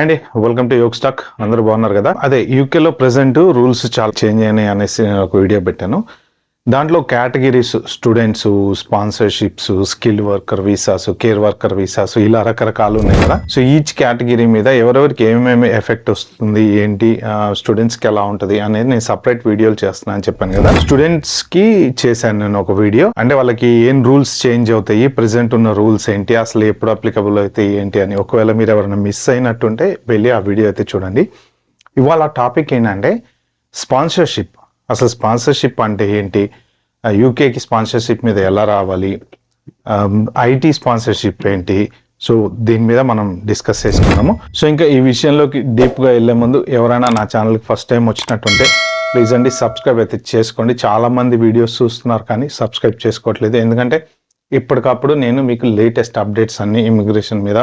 అండి welcome to Yog stock. అందరూ బాగున్నారు కదా? అదే యూకేలో ప్రెసెంట్ రూల్స్ చాలా చేంజ్ అయినాయి అనేసి నేను ఒక వీడియో పెట్టాను. దాంట్లో categories students, sponsorships, skilled worker visas, care worker visas ఇలా రకరకాలు ఉన్నాయి కదా. సో ఈచ్ కేటగిరీ మీద ఎవరెవరికి ఏమేమి ఎఫెక్ట్ వస్తుంది, ఏంటి స్టూడెంట్స్కి ఎలా ఉంటుంది అనేది నేను సపరేట్ వీడియోలు చేస్తున్నాను అని చెప్పాను కదా. స్టూడెంట్స్కి చేశాను నేను ఒక వీడియో, అంటే వాళ్ళకి ఏం రూల్స్ చేంజ్ అవుతాయి, ప్రెసెంట్ ఉన్న రూల్స్ ఏంటి, అసలు ఎప్పుడు అప్లికబుల్ అవుతాయి ఏంటి అని. ఒకవేళ మీరు ఎవరైనా మిస్ అయినట్టుంటే వెళ్ళి ఆ వీడియో అయితే చూడండి. ఇవాళ టాపిక్ ఏంటంటే స్పాన్సర్షిప్. అసలు స్పాన్సర్షిప్ అంటే ఏంటి, యూకేకి స్పాన్సర్షిప్ మీద ఎలా రావాలి, ఐటీ స్పాన్సర్షిప్ ఏంటి, సో దీని మీద మనం డిస్కస్ చేసుకున్నాము. సో ఇంకా ఈ విషయంలోకి డీప్గా వెళ్ళే ముందు ఎవరైనా నా ఛానల్కి ఫస్ట్ టైం వచ్చినట్టుంటే ప్లీజ్ అండి సబ్స్క్రైబ్ అయితే చేసుకోండి. చాలామంది వీడియోస్ చూస్తున్నారు కానీ సబ్స్క్రైబ్ చేసుకోవట్లేదు, ఎందుకంటే ఇప్పటికప్పుడు నేను మీకు లేటెస్ట్ అప్డేట్స్ అన్ని ఇమిగ్రేషన్ మీద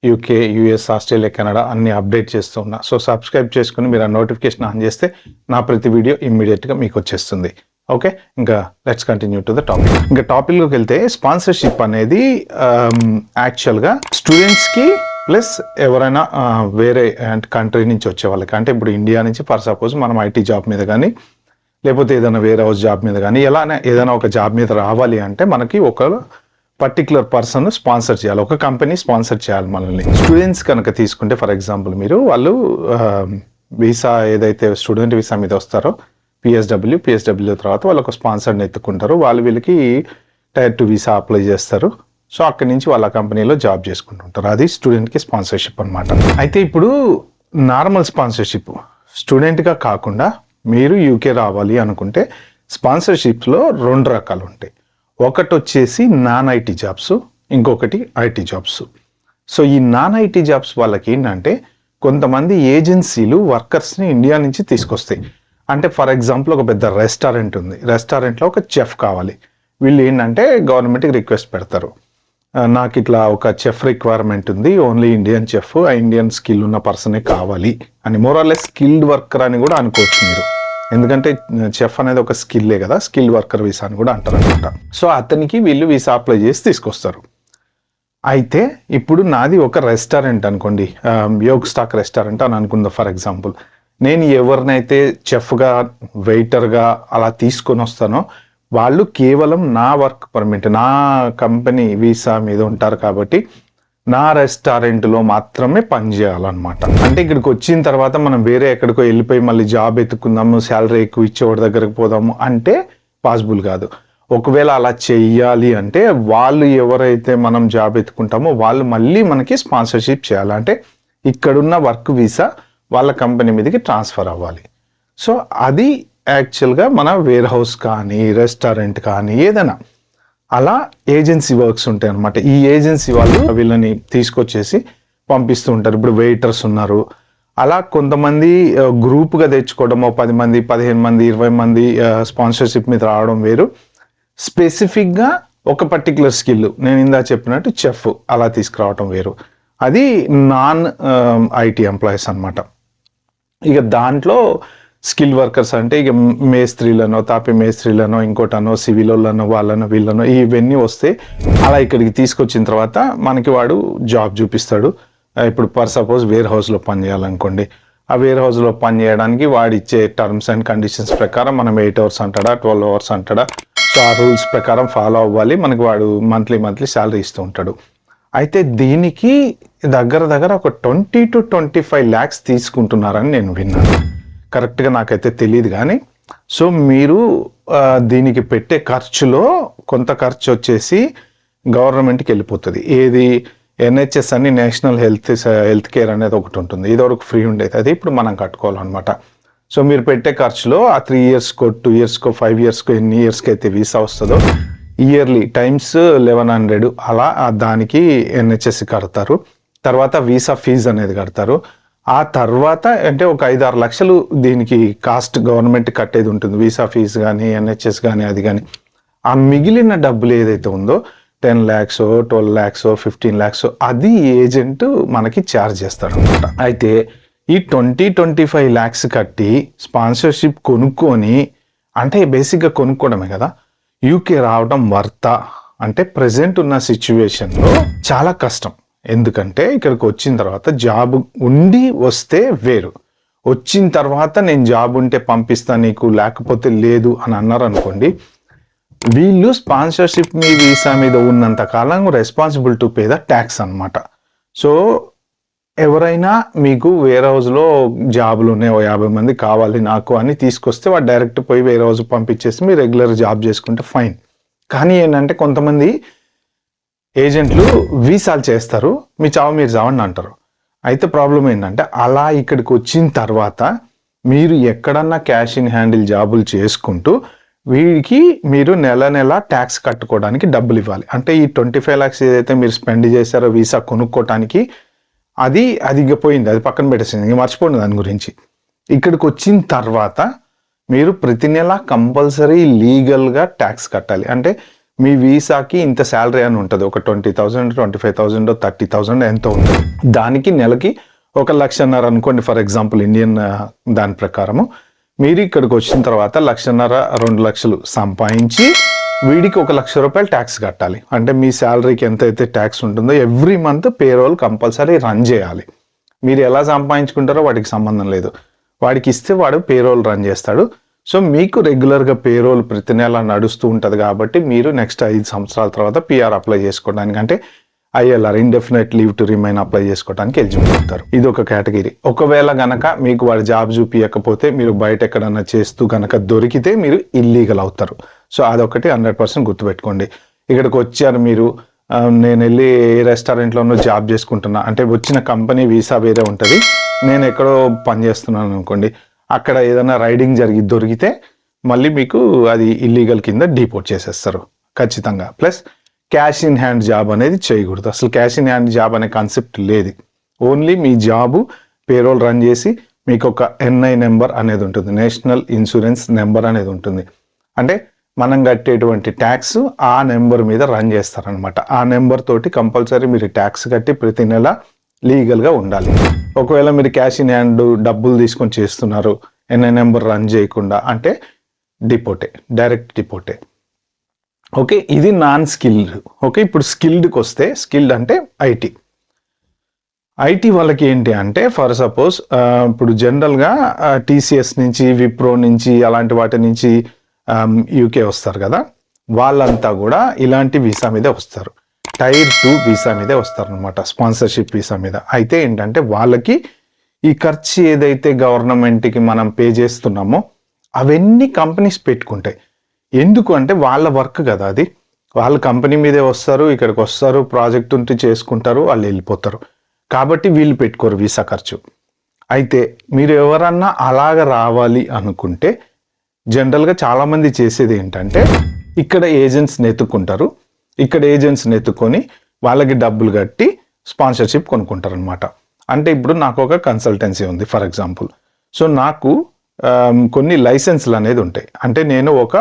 యూకే, యూఎస్, ఆస్ట్రేలియా, కెనడా అన్ని అప్డేట్ చేస్తూ ఉన్నా. సో సబ్స్క్రైబ్ చేసుకుని మీరు ఆ నోటిఫికేషన్ ఆన్ చేస్తే నా ప్రతి వీడియో ఇమ్మీడియట్గా మీకు వచ్చేస్తుంది. ఓకే, ఇంకా let's continue to the topic. ఇంకా టాపిక్లోకి వెళ్తే స్పాన్సర్షిప్ అనేది యాక్చువల్గా స్టూడెంట్స్కి ప్లస్ ఎవరైనా వేరే కంట్రీ నుంచి వచ్చే వాళ్ళకి, అంటే ఇప్పుడు ఇండియా నుంచి ఫర్ సపోజ్ మనం ఐటీ జాబ్ మీద కానీ లేకపోతే ఏదైనా వేరే హౌస్ జాబ్ మీద కానీ ఎలానే ఏదైనా ఒక జాబ్ మీద రావాలి అంటే మనకి ఒక పర్టికులర్ పర్సన్ స్పాన్సర్ చేయాలి, ఒక కంపెనీ స్పాన్సర్ చేయాలి మనల్ని. స్టూడెంట్స్ కనుక తీసుకుంటే ఫర్ ఎగ్జాంపుల్ వాళ్ళు వీసా ఏదైతే స్టూడెంట్ వీసా మీద వస్తారో పిఎస్డబ్ల్యూ తర్వాత వాళ్ళు ఒక స్పాన్సర్ని ఎత్తుకుంటారు, వాళ్ళు వీళ్ళకి టైర్ 2 వీసా అప్లై చేస్తారు. సో అక్కడి నుంచి వాళ్ళ కంపెనీలో జాబ్ చేసుకుంటుంటారు. అది స్టూడెంట్కి స్పాన్సర్షిప్ అనమాట. అయితే ఇప్పుడు నార్మల్ స్పాన్సర్షిప్ స్టూడెంట్గా కాకుండా మీరు యూకే రావాలి అనుకుంటే స్పాన్సర్షిప్స్లో 2 రకాలు ఉంటాయి. ఒకటి వచ్చేసి నాన్ ఐటీ జాబ్స్, ఇంకొకటి ఐటీ జాబ్స్. సో ఈ నాన్ ఐటీ జాబ్స్ వాళ్ళకి ఏంటంటే కొంతమంది ఏజెన్సీలు వర్కర్స్ని ఇండియా నుంచి తీసుకొస్తాయి. అంటే ఫర్ ఎగ్జాంపుల్ ఒక పెద్ద రెస్టారెంట్ ఉంది, రెస్టారెంట్లో ఒక చెఫ్ కావాలి. వీళ్ళు ఏంటంటే గవర్నమెంట్కి రిక్వెస్ట్ పెడతారు, నాకు ఇట్లా ఒక చెఫ్ రిక్వైర్మెంట్ ఉంది, ఓన్లీ ఇండియన్ చెఫ్, ఆ ఇండియన్ స్కిల్ ఉన్న పర్సనే కావాలి అని. మోరార్లెస్ స్కిల్డ్ వర్కర్ అని కూడా అనుకోవచ్చు మీరు, ఎందుకంటే చెఫ్ అనేది ఒక స్కిల్లే కదా, స్కిల్ వర్కర్ వీసా అని కూడా అంటారు అనమాట. సో అతనికి వీళ్ళు వీసా అప్లై చేసి తీసుకొస్తారు. అయితే ఇప్పుడు నాది ఒక రెస్టారెంట్ అనుకోండి, యోగ్ స్టాక్ రెస్టారెంట్ అని అనుకుందా ఫర్ ఎగ్జాంపుల్. నేను ఎవరినైతే చెఫ్గా, వెయిటర్గా అలా తీసుకొని వస్తానో వాళ్ళు కేవలం నా వర్క్ పర్మిట్, నా కంపెనీ వీసా మీద ఉంటారు కాబట్టి నా రెస్టారెంట్లో మాత్రమే పనిచేయాలన్నమాట. అంటే ఇక్కడికి వచ్చిన తర్వాత మనం వేరే ఎక్కడికో వెళ్ళిపోయి మళ్ళీ జాబ్ ఎత్తుకుందాము, శాలరీ ఎక్కువ ఇచ్చేవాడి దగ్గరకు పోదాము అంటే పాసిబుల్ కాదు. ఒకవేళ అలా చెయ్యాలి అంటే వాళ్ళు ఎవరైతే మనం జాబ్ ఎత్తుకుంటామో వాళ్ళు మళ్ళీ మనకి స్పాన్సర్షిప్ చేయాలి. అంటే ఇక్కడున్న వర్క్ వీసా వాళ్ళ కంపెనీ మీదకి ట్రాన్స్ఫర్ అవ్వాలి. సో అది యాక్చువల్గా మన వేర్ హౌస్ కానీ రెస్టారెంట్ కానీ ఏదైనా అలా ఏజెన్సీ వర్క్స్ ఉంటాయి అనమాట. ఈ ఏజెన్సీ వాళ్ళు వీళ్ళని తీసుకొచ్చేసి పంపిస్తూ ఉంటారు. ఇప్పుడు వెయిటర్స్ ఉన్నారు, అలా కొంతమంది గ్రూప్గా తెచ్చుకోవడము, 10 మంది, 15 మంది, 20 మంది స్పాన్సర్షిప్ మీద రావడం వేరు. స్పెసిఫిక్గా ఒక పర్టికులర్ స్కిల్, నేను ఇందా చెప్పినట్టు చెఫ్ అలా తీసుకురావడం వేరు. అది నాన్ ఐటీ ఎంప్లాయీస్ అనమాట. ఇక దాంట్లో స్కిల్ వర్కర్స్ అంటే ఇక మేస్త్రీలనో, తాపి మేస్త్రీలనో, ఇంకోటనో, సివిలోళ్ళనో, వాళ్ళనో వీళ్ళనో ఇవన్నీ వస్తే అలా ఇక్కడికి తీసుకొచ్చిన తర్వాత మనకి వాడు జాబ్ చూపిస్తాడు. ఇప్పుడు ఫర్ సపోజ్ వేర్ హౌస్లో పని చేయాలనుకోండి, ఆ వేర్ హౌస్లో పని చేయడానికి వాడు ఇచ్చే టర్మ్స్ అండ్ కండిషన్స్ ప్రకారం మనం 8 అవర్స్ అంటాడా, 12 అవర్స్ అంటాడా, సో ఆ రూల్స్ ప్రకారం ఫాలో అవ్వాలి. మనకి వాడు మంత్లీ శాలరీ ఇస్తూ ఉంటాడు. అయితే దీనికి దగ్గర ఒక 20 to 25 lakhs తీసుకుంటున్నారని నేను విన్నాను. కరెక్ట్గా నాకైతే తెలియదు కానీ. సో మీరు దీనికి పెట్టే ఖర్చులో కొంత ఖర్చు వచ్చేసి గవర్నమెంట్కి వెళ్ళిపోతుంది. ఏది ఎన్హెచ్ఎస్ అని నేషనల్ హెల్త్ కేర్ అనేది ఒకటి ఉంటుంది, ఇది వరకు ఫ్రీ ఉండేది, అది ఇప్పుడు మనం కట్టుకోవాలన్నమాట. సో మీరు పెట్టే ఖర్చులో ఆ 3 yearsకో 2 yearsకో 5 yearsకో ఎన్ని ఇయర్స్కి అయితే వీసా వస్తుందో ఇయర్లీ టైమ్స్ 1100 అలా దానికి ఎన్హెచ్ఎస్ కడతారు. తర్వాత వీసా ఫీజు అనేది కడతారు. ఆ తర్వాత అంటే ఒక 5-6 లక్షలు దీనికి కాస్ట్ గవర్నమెంట్ కట్టేది ఉంటుంది, వీసా ఫీజు కానీ ఎన్హెచ్ఎస్ కానీ అది కానీ. ఆ మిగిలిన డబ్బులు ఏదైతే ఉందో 10 lakhs, 12 lakhs, 15 lakhs అది ఏజెంట్ మనకి ఛార్జ్ చేస్తాడు అనమాట. అయితే ఈ 20-25 lakhs కట్టి స్పాన్సర్షిప్ కొనుక్కొని, అంటే బేసిక్గా కొనుక్కోవడమే కదా, యూకే రావడం వర్తా అంటే ప్రెసెంట్ ఉన్న సిచ్యువేషన్లో చాలా కష్టం. ఎందుకంటే ఇక్కడికి వచ్చిన తర్వాత జాబ్ ఉండి వస్తే వేరు, వచ్చిన తర్వాత నేను జాబ్ ఉంటే పంపిస్తా నీకు లేకపోతే లేదు అని అన్నారు అనుకోండి, వీళ్ళు స్పాన్సర్షిప్ మీ వీసా మీద ఉన్నంత కాలం responsible to pay the tax అనమాట. సో ఎవరైనా మీకు వేరే హౌస్లో జాబులు ఉన్నాయి 50 మంది కావాలి నాకు అని తీసుకొస్తే వాడు డైరెక్ట్ పోయి వేరే హౌస్ పంపించేసి మీరు రెగ్యులర్ జాబ్ చేసుకుంటే ఫైన్. కానీ ఏంటంటే కొంతమంది ఏజెంట్లు వీసాలు చేస్తారు, మీ చావు మీరు చావండి అంటారు. అయితే ప్రాబ్లం ఏంటంటే అలా ఇక్కడికి వచ్చిన తర్వాత మీరు ఎక్కడన్నా క్యాష్ ఇన్ హ్యాండిల్ జాబులు చేసుకుంటూ వీడికి మీరు నెల ట్యాక్స్ కట్టుకోవడానికి డబ్బులు ఇవ్వాలి. అంటే ఈ 25 lakhs ఏదైతే మీరు స్పెండ్ చేశారో వీసా కొనుక్కోవటానికి అది ఇక పోయింది, అది పక్కన పెట్టేసింది, ఇంక మర్చిపోండి దాని గురించి. ఇక్కడికి వచ్చిన తర్వాత మీరు ప్రతి నెల కంపల్సరీ లీగల్గా ట్యాక్స్ కట్టాలి. అంటే మీ వీసాకి ఇంత శాలరీ అని ఉంటుంది, ఒక 20,000 25,000 30,000 ఎంతో ఉంటుంది. దానికి నెలకి 1,50,000 అనుకోండి ఫర్ ఎగ్జాంపుల్ ఇండియన్ దాని ప్రకారము. మీరు ఇక్కడికి వచ్చిన తర్వాత 1,50,000 2 లక్షలు సంపాదించి వీడికి 1,00,000 రూపాయలు ట్యాక్స్ కట్టాలి. అంటే మీ శాలరీకి ఎంతైతే ట్యాక్స్ ఉంటుందో every month payroll compulsory run చేయాలి. మీరు ఎలా సంపాదించుకుంటారో వాటికి సంబంధం లేదు, వాడికి ఇస్తే వాడు పేరోల్ రన్ చేస్తాడు. సో మీకు రెగ్యులర్గా పేరోల్ ప్రతి నెల నడుస్తూ ఉంటుంది కాబట్టి మీరు నెక్స్ట్ 5 సంవత్సరాల తర్వాత పిఆర్ అప్లై చేసుకోవడానికి, అంటే ILR indefinite leave to remain apply చేసుకోవడానికి ఎలిజిబుల్ అవుతారు. ఇది ఒక కేటగిరీ. ఒకవేళ గనక మీకు వాడు జాబ్ చూపించకపోతే మీరు బయట ఎక్కడన్నా చేస్తూ గనక దొరికితే మీరు ఇల్లీగల్ అవుతారు. సో అదొకటి 100% గుర్తుపెట్టుకోండి. ఇక్కడికి వచ్చారు మీరు, నేను వెళ్ళి ఏ రెస్టారెంట్లోనూ జాబ్ చేసుకుంటున్నా అంటే వచ్చిన కంపెనీ వీసా వేరే ఉంటుంది, నేను ఎక్కడో పని చేస్తున్నాను అనుకోండి, అక్కడ ఏదైనా రైడింగ్ జరిగి దొరికితే మళ్ళీ మీకు అది ఇల్లీగల్ కింద డిపోర్ట్ చేసేస్తారు ఖచ్చితంగా. Plus cash in hand job అనేది చేయకూడదు, అసలు క్యాష్ ఇన్ హ్యాండ్ జాబ్ అనే కాన్సెప్ట్ లేదు. ఓన్లీ మీ జాబు పేరోల్ రన్ చేసి మీకు ఒక NI నెంబర్ అనేది ఉంటుంది, నేషనల్ ఇన్సూరెన్స్ నెంబర్ అనేది ఉంటుంది. అంటే మనం కట్టేటువంటి ట్యాక్స్ ఆ నెంబర్ మీద రన్ చేస్తారనమాట. ఆ నెంబర్ తోటి కంపల్సరీ మీరు ట్యాక్స్ కట్టి ప్రతి నెల లీగల్గా ఉండాలి. ఒకవేళ మీరు క్యాష్ ఇన్ హ్యాండ్ డబ్బులు తీసుకొని చేస్తున్నారు NI నెంబర్ రన్ చేయకుండా అంటే డిపోటే, డైరెక్ట్ డిపోటే. ఓకే, ఇది నాన్ స్కిల్డ్. ఓకే, ఇప్పుడు స్కిల్డ్కి వస్తే, స్కిల్డ్ అంటే ఐటీ వాళ్ళకి ఏంటి అంటే ఫర్ సపోజ్ ఇప్పుడు జనరల్గా TCS నుంచి, విప్రో నుంచి, అలాంటి వాటి నుంచి UK వస్తారు కదా, వాళ్ళంతా కూడా ఇలాంటి వీసా మీదే వస్తారు, Tier 2 వీసా మీదే వస్తారు అనమాట, స్పాన్సర్షిప్ వీసా మీద. అయితే ఏంటంటే వాళ్ళకి ఈ ఖర్చు ఏదైతే గవర్నమెంట్కి మనం పే చేస్తున్నామో అవన్నీ కంపెనీస్ పెట్టుకుంటాయి. ఎందుకు అంటే వాళ్ళ వర్క్ కదా అది, వాళ్ళ కంపెనీ మీదే వస్తారు, ఇక్కడికి వస్తారు, ప్రాజెక్ట్ ఉంటే చేసుకుంటారు, వాళ్ళు వెళ్ళిపోతారు. కాబట్టి వీళ్ళు పెట్టుకోరు వీసా ఖర్చు. అయితే మీరు ఎవరన్నా అలాగ రావాలి అనుకుంటే జనరల్గా చాలామంది చేసేది ఏంటంటే ఇక్కడ ఏజెంట్స్ని ఎత్తుకుంటారు, ఇక్కడ ఏజెంట్స్ని ఎత్తుకొని వాళ్ళకి డబ్బులు కట్టి స్పాన్సర్షిప్ కొనుక్కుంటారు అనమాట. అంటే ఇప్పుడు నాకు ఒక కన్సల్టెన్సీ ఉంది ఫర్ ఎగ్జాంపుల్, సో నాకు కొన్ని లైసెన్స్లు అనేది ఉంటాయి. అంటే నేను ఒక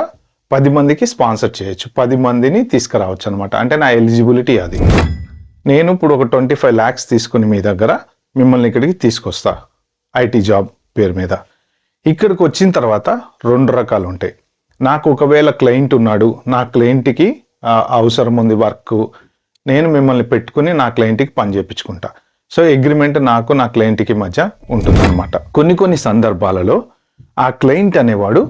10 మందికి స్పాన్సర్ చేయొచ్చు, 10 మందిని తీసుకురావచ్చు అనమాట. అంటే నా ఎలిజిబిలిటీ అది. నేను ఇప్పుడు ఒక 25 lakhs తీసుకుని మీ దగ్గర మిమ్మల్ని ఇక్కడికి తీసుకొస్తా ఐటీ జాబ్ పేరు మీద. ఇక్కడికి వచ్చిన తర్వాత 2 రకాలు ఉంటాయి. నాకు ఒకవేళ క్లయింట్ ఉన్నాడు, నా క్లయింట్కి అవసరం ఉంది వర్క్, నేను మిమ్మల్ని పెట్టుకుని నా క్లయింట్కి పని చేయించుకుంటా. సో అగ్రిమెంట్ నాకు నా క్లయింట్కి మధ్య ఉంటుంది అనమాట. కొన్ని సందర్భాలలో ఆ క్లయింట్ అనేవాడు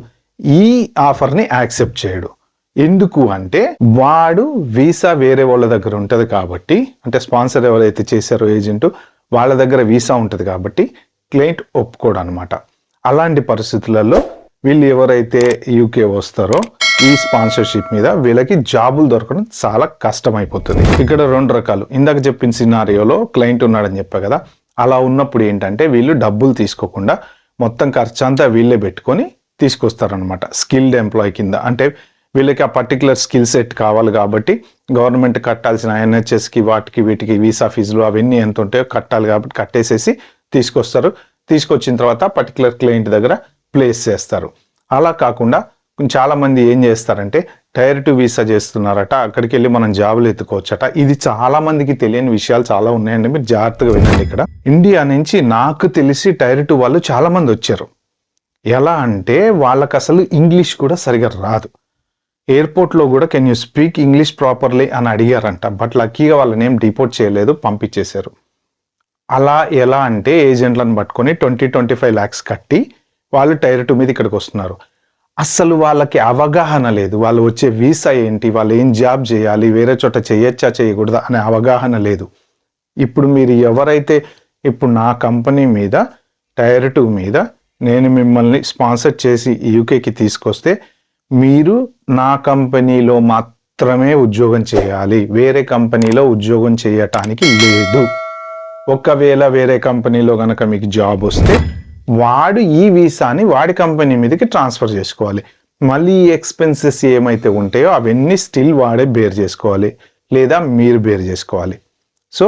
ఈ ఆఫర్ని యాక్సెప్ట్ చేయడు. ఎందుకు అంటే వాడు వీసా వేరే వాళ్ళ దగ్గర ఉంటుంది కాబట్టి, అంటే స్పాన్సర్ ఎవరైతే చేశారో ఏజెంట్ వాళ్ళ దగ్గర వీసా ఉంటుంది కాబట్టి క్లయింట్ ఒప్పుకోడు అనమాట. అలాంటి పరిస్థితులలో వీళ్ళు ఎవరైతే UK వస్తారో ఈ స్పాన్సర్షిప్ మీద వీళ్ళకి జాబులు దొరకడం చాలా కష్టమైపోతుంది. ఇక్కడ 2 రకాలు. ఇందాక చెప్పిన సినారియోలో క్లయింట్ ఉన్నాడని చెప్పా కదా, అలా ఉన్నప్పుడు ఏంటంటే వీళ్ళు డబ్బులు తీసుకోకుండా మొత్తం ఖర్చు అంతా వీళ్ళే పెట్టుకొని తీసుకొస్తారనమాట స్కిల్డ్ ఎంప్లాయీ కింద. అంటే వీళ్ళకి ఆ పర్టికులర్ స్కిల్ సెట్ కావాలి కాబట్టి గవర్నమెంట్ కట్టాల్సిన NHSకి వాటికి వీటికి వీసా ఫీజులు అవన్నీ ఎంత ఉంటాయో కట్టాలి కాబట్టి కట్టేసేసి తీసుకొస్తారు. తీసుకొచ్చిన తర్వాత పర్టికులర్ క్లయింట్ దగ్గర ప్లేస్ చేస్తారు. అలా కాకుండా చాలా మంది ఏం చేస్తారంటే Tier 2 వీసా చేస్తున్నారట, అక్కడికి వెళ్ళి మనం జాబులు ఎత్తుకోవచ్చట. ఇది చాలా మందికి తెలియని విషయాలు చాలా ఉన్నాయండి, మీరు జాగ్రత్తగా వినండి. ఇక్కడ ఇండియా నుంచి నాకు తెలిసి Tier 2 వాళ్ళు చాలా మంది వచ్చారు. ఎలా అంటే వాళ్ళకి అసలు ఇంగ్లీష్ కూడా సరిగా రాదు. ఎయిర్పోర్ట్లో కూడా can you speak English properly అని అడిగారంట. బట్ లక్కీగా వాళ్ళని ఏం డిపోర్ట్ చేయలేదు, పంపించేశారు. అలా ఎలా అంటే ఏజెంట్లను పట్టుకొని 20-25 lakhs కట్టి వాళ్ళు టైర్ 2 మీద ఇక్కడికి వస్తున్నారు. అసలు వాళ్ళకి అవగాహన లేదు. వాళ్ళు వచ్చే వీసా ఏంటి, వాళ్ళు ఏం జాబ్ చేయాలి, వేరే చోట చేయొచ్చా చేయకూడదా అనే అవగాహన లేదు. ఇప్పుడు మీరు ఎవరైతే ఇప్పుడు నా కంపెనీ మీద టైర్ 2 మీద నేను మిమ్మల్ని స్పాన్సర్ చేసి యూకేకి తీసుకొస్తే మీరు నా కంపెనీలో మాత్రమే ఉద్యోగం చేయాలి, వేరే కంపెనీలో ఉద్యోగం చేయటానికి లేదు. ఒకవేళ వేరే కంపెనీలో కనుక మీకు జాబ్ వస్తే వాడు ఈ వీసాని వాడి కంపెనీ మీదకి ట్రాన్స్ఫర్ చేసుకోవాలి. మళ్ళీ ఈ ఎక్స్పెన్సెస్ ఏమైతే ఉంటాయో అవన్నీ స్టిల్ వాడే బేర్ చేసుకోవాలి, లేదా మీరు బేర్ చేసుకోవాలి. సో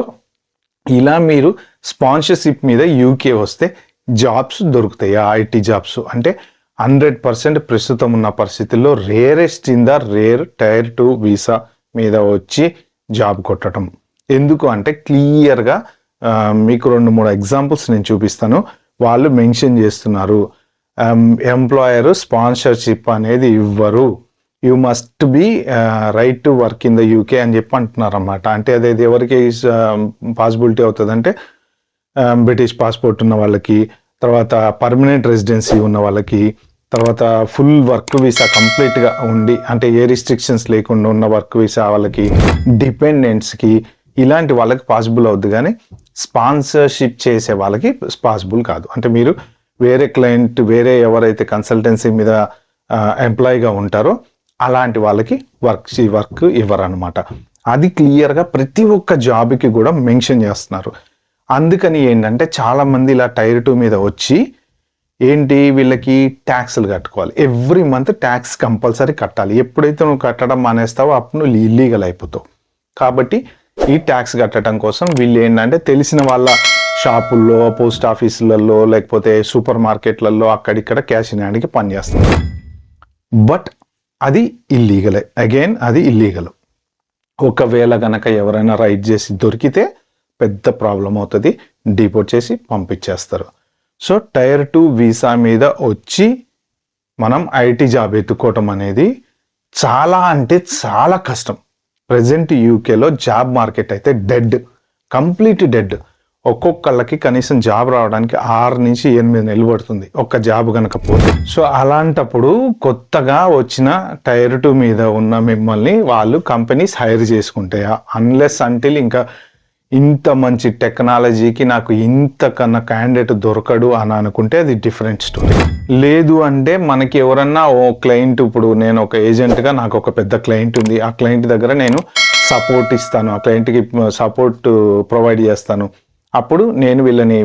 ఇలా మీరు స్పాన్సర్షిప్ మీద యూకే వస్తే జాబ్స్ దొరుకుతాయి. ఐటీ జాబ్స్ అంటే 100% ప్రస్తుతం ఉన్న పరిస్థితుల్లో rarest in the rare tier 2 visa మీద వచ్చి జాబ్ కొట్టడం. ఎందుకు అంటే క్లియర్గా మీకు 2-3 ఎగ్జాంపుల్స్ నేను చూపిస్తాను. వాళ్ళు మెన్షన్ చేస్తున్నారు, ఎంప్లాయర్ స్పాన్సర్షిప్ అనేది ఇవ్వరు, you must be right to work in the UK అని చెప్పి అంటున్నారు అన్నమాట. అంటే అదేది ఎవరికి పాసిబిలిటీ అవుతుంది అంటే బ్రిటిష్ పాస్పోర్ట్ ఉన్న వాళ్ళకి, తర్వాత పర్మనెంట్ రెసిడెన్సీ ఉన్న వాళ్ళకి, తర్వాత ఫుల్ వర్క్ వీసా కంప్లీట్గా ఉండి అంటే ఏ రిస్ట్రిక్షన్స్ లేకుండా ఉన్న వర్క్ వీసా వాళ్ళకి, డిపెండెంట్స్కి, ఇలాంటి వాళ్ళకి పాసిబుల్ అవుద్ది. కానీ స్పాన్సర్షిప్ చేసే వాళ్ళకి పాసిబుల్ కాదు. అంటే మీరు వేరే క్లయింట్, వేరే ఎవరైతే కన్సల్టెన్సీ మీద ఎంప్లాయీగా ఉంటారో అలాంటి వాళ్ళకి వర్క్ ఇవ్వరు అనమాట. అది క్లియర్గా ప్రతి ఒక్క జాబ్కి కూడా మెన్షన్ చేస్తున్నారు. అందుకని ఏంటంటే చాలామంది ఇలా టైర్ 2 మీద వచ్చి ఏంటి వీళ్ళకి ట్యాక్స్లు కట్టుకోవాలి. ఎవ్రీ మంత్ ట్యాక్స్ కంపల్సరీ కట్టాలి. ఎప్పుడైతే నువ్వు కట్టడం మానేస్తావో అప్పుడు నువ్వు ఇల్లీగల్ అయిపోతావు. కాబట్టి ఈ ట్యాక్స్ కట్టడం కోసం వీళ్ళు ఏంటంటే తెలిసిన వాళ్ళ షాపుల్లో, పోస్ట్ ఆఫీసులలో, లేకపోతే సూపర్ మార్కెట్లలో అక్కడిక్కడ క్యాష్ ఇన్ హ్యాండ్కి పనిచేస్తారు. బట్ అది ఇల్లీగలే. అగైన్ అది ఇల్లీగల్. ఒకవేళ గనక ఎవరైనా రైడ్ చేసి దొరికితే పెద్ద ప్రాబ్లం అవుతుంది, డిపోర్ట్ చేసి పంపించేస్తారు. సో టైర్ 2 వీసా మీద వచ్చి మనం ఐటీ జాబ్ ఎత్తుకోవటం అనేది చాలా అంటే చాలా కష్టం. ప్రజెంట్ యూకేలో జాబ్ మార్కెట్ అయితే డెడ్, కంప్లీట్ డెడ్. ఒక్కొక్కళ్ళకి కనీసం జాబ్ రావడానికి 6 నుంచి 8 నెలలు పడుతుంది ఒక్క జాబ్ కనుక పోతే. సో అలాంటప్పుడు కొత్తగా వచ్చిన టైర్ 2 మీద ఉన్న మిమ్మల్ని వాళ్ళు కంపెనీస్ హైర్ చేసుకుంటాయా? అన్లెస్ అంటిల్ ఇంకా ఇంత మంచి టెక్నాలజీకి నాకు ఇంతకన్నా క్యాండిడేట్ దొరకడు అని అనుకుంటే అది డిఫరెంట్ స్టోరీ. లేదు అంటే మనకి ఎవరన్నా ఓ క్లయింట్, ఇప్పుడు నేను ఒక ఏజెంట్గా నాకు ఒక పెద్ద క్లయింట్ ఉంది, ఆ క్లయింట్ దగ్గర నేను సపోర్ట్ ఇస్తాను, ఆ క్లయింట్కి సపోర్ట్ ప్రొవైడ్ చేస్తాను. అప్పుడు నేను వీళ్ళని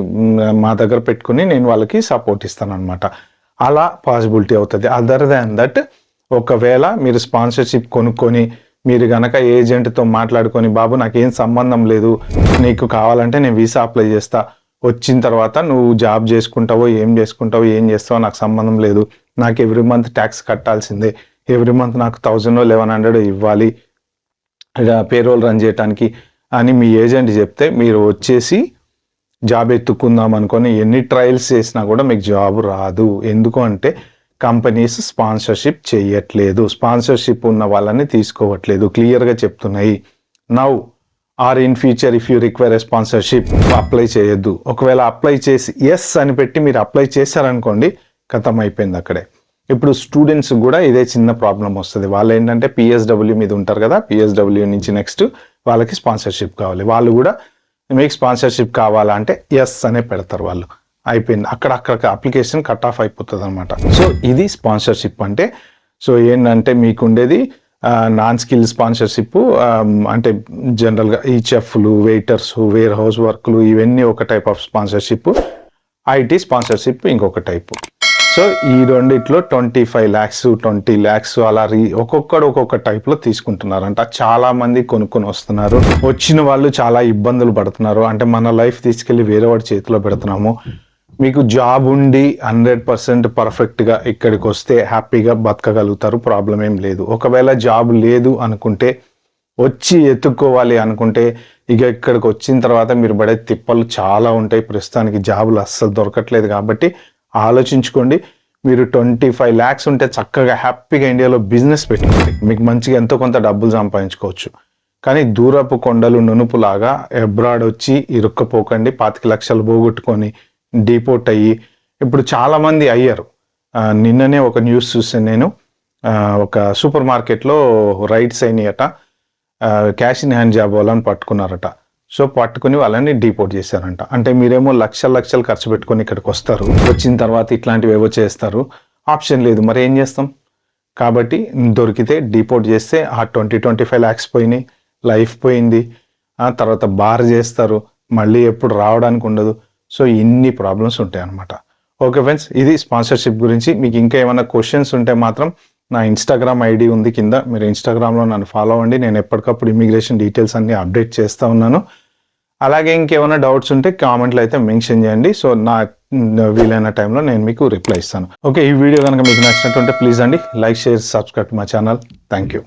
మా దగ్గర పెట్టుకుని నేను వాళ్ళకి సపోర్ట్ ఇస్తాను అనమాట. అలా పాసిబిలిటీ అవుతుంది. అదర్ దాన్ దట్ ఒకవేళ మీరు స్పాన్సర్షిప్ కొనుక్కొని మీరు కనుక ఏజెంట్తో మాట్లాడుకొని, బాబు నాకేం సంబంధం లేదు, నీకు కావాలంటే నేను వీసా అప్లై చేస్తా, వచ్చిన తర్వాత నువ్వు జాబ్ చేసుకుంటావో ఏం చేసుకుంటావో ఏం చేస్తావో నాకు సంబంధం లేదు, నాకు ఎవ్రీ మంత్ ట్యాక్స్ కట్టాల్సిందే, ఎవ్రీ మంత్ నాకు 1000-1100 ఇవ్వాలి పేరోల్ రన్ చేయడానికి అని మీ ఏజెంట్ చెప్తే మీరు వచ్చేసి జాబ్ ఎత్తుకుందాం అనుకొని ఎన్ని ట్రయల్స్ చేసినా కూడా మీకు జాబ్ రాదు. ఎందుకు అంటే కంపెనీస్ స్పాన్సర్షిప్ చేయట్లేదు, స్పాన్సర్షిప్ ఉన్న వాళ్ళని తీసుకోవట్లేదు, క్లియర్గా చెప్తున్నాయి. Now or in future if you require a sponsorship apply చేయొద్దు. ఒకవేళ అప్లై చేసి ఎస్ అని పెట్టి మీరు అప్లై చేశారనుకోండి, ఖతం అయిపోయింది అక్కడే. ఇప్పుడు స్టూడెంట్స్ కూడా ఇదే చిన్న ప్రాబ్లం వస్తుంది. వాళ్ళు ఏంటంటే పిఎస్డబ్ల్యూ మీద ఉంటారు కదా, పిఎస్డబ్ల్యూ నుంచి నెక్స్ట్ వాళ్ళకి స్పాన్సర్షిప్ కావాలి. వాళ్ళు కూడా మీకు స్పాన్సర్షిప్ కావాలంటే ఎస్ అనే పెడతారు వాళ్ళు. అయిపోయింది, అక్కడ అప్లికేషన్ కట్ ఆఫ్ అయిపోతుంది అనమాట. సో ఇది స్పాన్సర్షిప్ అంటే. సో ఏంటంటే మీకు ఉండేది నాన్ స్కిల్ స్పాన్సర్షిప్, అంటే జనరల్గా ఈ చెఫ్లు, వెయిటర్స్, వేర్ హౌస్ వర్క్లు ఇవన్నీ ఒక type of sponsorship. IT sponsorship ఇంకొక టైపు. సో ఈ రెండిట్లో 25 lakhs 20 lakhs అలా ఒక్కొక్కడు ఒక్కొక్క టైప్లో తీసుకుంటున్నారంట. చాలా మంది కొనుక్కొని వస్తున్నారు. వచ్చిన వాళ్ళు చాలా ఇబ్బందులు పడుతున్నారు. అంటే మన లైఫ్ తీసుకెళ్ళి వేరే వాడి చేతిలో పెడుతున్నాము. మీకు జాబ్ ఉండి 100% పర్ఫెక్ట్గా ఇక్కడికి వస్తే హ్యాపీగా బతకగలుగుతారు, ప్రాబ్లం ఏం లేదు. ఒకవేళ జాబ్ లేదు అనుకుంటే, వచ్చి ఎత్తుక్కోవాలి అనుకుంటే, ఇక ఇక్కడికి వచ్చిన తర్వాత మీరు పడే తిప్పలు చాలా ఉంటాయి. ప్రస్తుతానికి జాబులు అస్సలు దొరకట్లేదు కాబట్టి ఆలోచించుకోండి. మీరు 25 lakhs ఉంటే చక్కగా హ్యాపీగా ఇండియాలో బిజినెస్ పెట్టుకోండి, మీకు మంచిగా ఎంతో కొంత డబ్బులు సంపాదించుకోవచ్చు. కానీ దూరపు కొండలు నునుపులాగా అబ్రాడ్ వచ్చి ఇరుక్కపోకండి, 25 లక్షలు పోగొట్టుకొని డిపోర్ట్ అయ్యి. ఇప్పుడు చాలామంది అయ్యారు. నిన్ననే ఒక న్యూస్ చూసాను నేను, ఒక సూపర్ మార్కెట్లో రైడ్స్ అయినాయట, క్యాష్ ఇన్ హ్యాండ్ జాబ్ వాళ్ళని పట్టుకున్నారట. సో పట్టుకుని వాళ్ళని డిపోర్ట్ చేశారంట. అంటే మీరేమో లక్షలు ఖర్చు పెట్టుకొని ఇక్కడికి వస్తారు, వచ్చిన తర్వాత ఇట్లాంటివి ఏవో చేస్తారు, ఆప్షన్ లేదు, మరి ఏం చేస్తాం. కాబట్టి దొరికితే డిపోర్ట్ చేస్తే ఆ 20-25 lakhs పోయినాయి, లైఫ్ పోయింది. ఆ తర్వాత బార్ చేస్తారు, మళ్ళీ ఎప్పుడు రావడానికి ఉండదు. సో ఇన్ని ప్రాబ్లమ్స్ ఉంటాయి అన్నమాట. ఓకే ఫ్రెండ్స్, ఇది స్పాన్సర్షిప్ గురించి. మీకు ఇంకా ఏమైనా క్వశ్చన్స్ ఉంటే మాత్రం నా ఇన్స్టాగ్రామ్ ఐడి ఉంది కింద, మీరు ఇన్స్టాగ్రామ్లో నన్ను ఫాలో అవ్వండి. నేను ఎప్పటికప్పుడు ఇమిగ్రేషన్ డీటెయిల్స్ అన్ని అప్డేట్ చేస్తూ ఉన్నాను. అలాగే ఇంకేమైనా డౌట్స్ ఉంటే కామెంట్లో అయితే మెన్షన్ చేయండి. సో నా వీలైన టైంలో నేను మీకు రిప్లై ఇస్తాను. ఓకే, ఈ వీడియో కనుక మీకు నచ్చినట్టుంటే ప్లీజ్ అండి like, share, subscribe to my channel. Thank you.